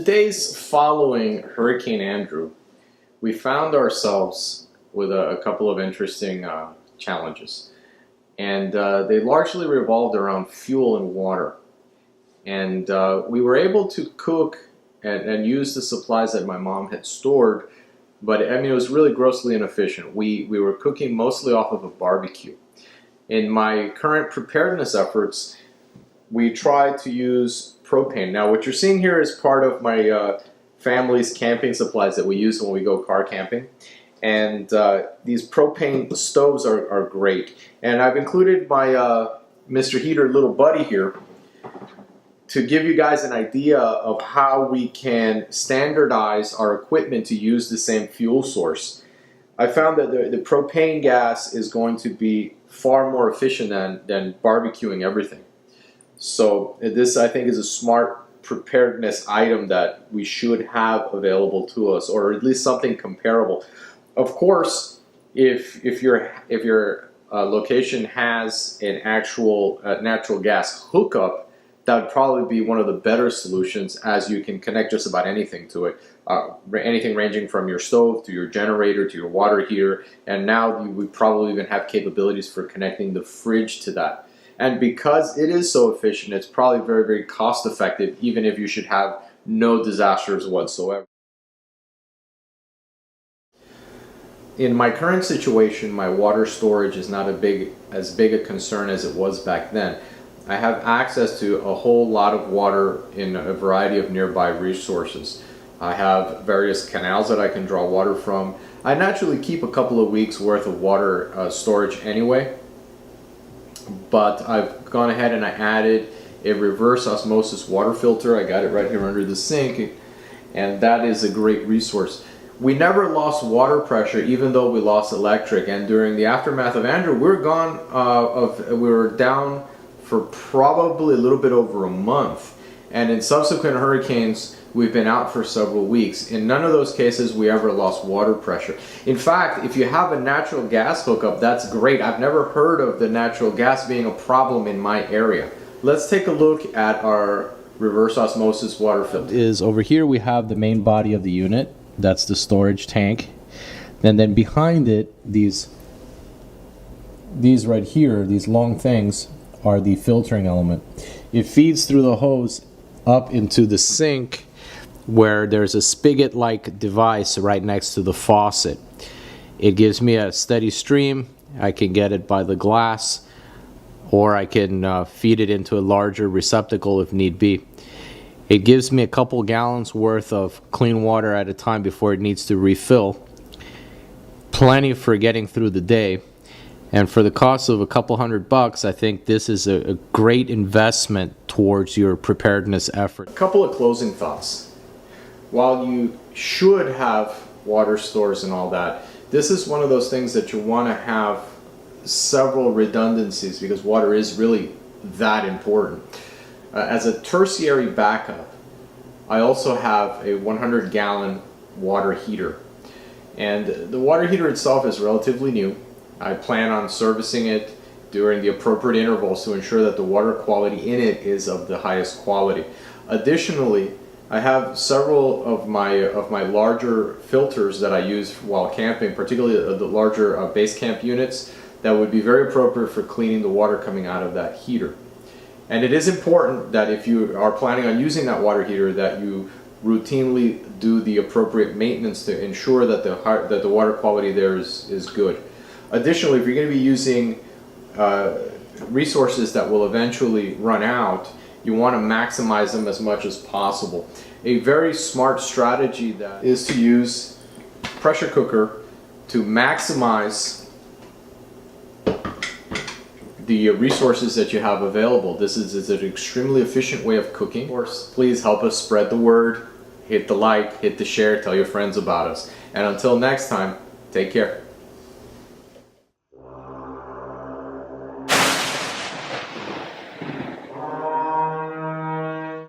days following Hurricane Andrew, we found ourselves with a couple of interesting challenges. And they largely revolved around fuel and water. And we were able to cook and use the supplies that my mom had stored, but I mean, it was really grossly inefficient. We were cooking mostly off of a barbecue. In my current preparedness efforts, we tried to use propane. Now, what you're seeing here is part of my family's camping supplies that we use when we go car camping. And these propane stoves are great. And I've included my Mr. Heater little buddy here to give you guys an idea of how we can standardize our equipment to use the same fuel source. I found that the propane gas is going to be far more efficient than barbecuing everything. So this, I think, is a smart preparedness item that we should have available to us, or at least something comparable. Of course, if your location has an actual natural gas hookup, that would probably be one of the better solutions, as you can connect just about anything to it. Anything ranging from your stove to your generator to your water heater, and now we probably even have capabilities for connecting the fridge to that. And because it is so efficient, it's probably very, very cost effective, even if you should have no disasters whatsoever. In my current situation, my water storage is not as big a concern as it was back then. I have access to a whole lot of water in a variety of nearby resources. I have various canals that I can draw water from. I naturally keep a couple of weeks worth of water storage anyway, but I've gone ahead and I added a reverse osmosis water filter. I got it right here under the sink, and that is a great resource. We never lost water pressure, even though we lost electric. And during the aftermath of Andrew, we were down for probably a little bit over a month. And in subsequent hurricanes, we've been out for several weeks. In none of those cases, we ever lost water pressure. In fact, if you have a natural gas hookup, that's great. I've never heard of the natural gas being a problem in my area. Let's take a look at our reverse osmosis water filter. Over here, we have the main body of the unit. That's the storage tank. And then behind it, these right here, these long things, are the filtering element. It feeds through the hose up into the sink, where there's a spigot-like device right next to the faucet. It gives me a steady stream. I can get it by the glass, or I can feed it into a larger receptacle if need be. It gives me a couple gallons worth of clean water at a time before it needs to refill. Plenty for getting through the day. And for the cost of a couple $100, I think this is a great investment towards your preparedness effort. A couple of closing thoughts. While you should have water stores and all that, this is one of those things that you want to have several redundancies, because water is really that important. As a tertiary backup, I also have a 100-gallon water heater. And the water heater itself is relatively new. I plan on servicing it during the appropriate intervals to ensure that the water quality in it is of the highest quality. Additionally, I have several of my larger filters that I use while camping, particularly the larger base camp units, that would be very appropriate for cleaning the water coming out of that heater. And it is important that if you are planning on using that water heater, that you routinely do the appropriate maintenance to ensure that the water quality there is good. Additionally, if you're going to be using resources that will eventually run out, you want to maximize them as much as possible. A very smart strategy that is to use pressure cooker to maximize the resources that you have available. This is an extremely efficient way of cooking. Of course, please help us spread the word. Hit the like, hit the share, tell your friends about us. And until next time, take care.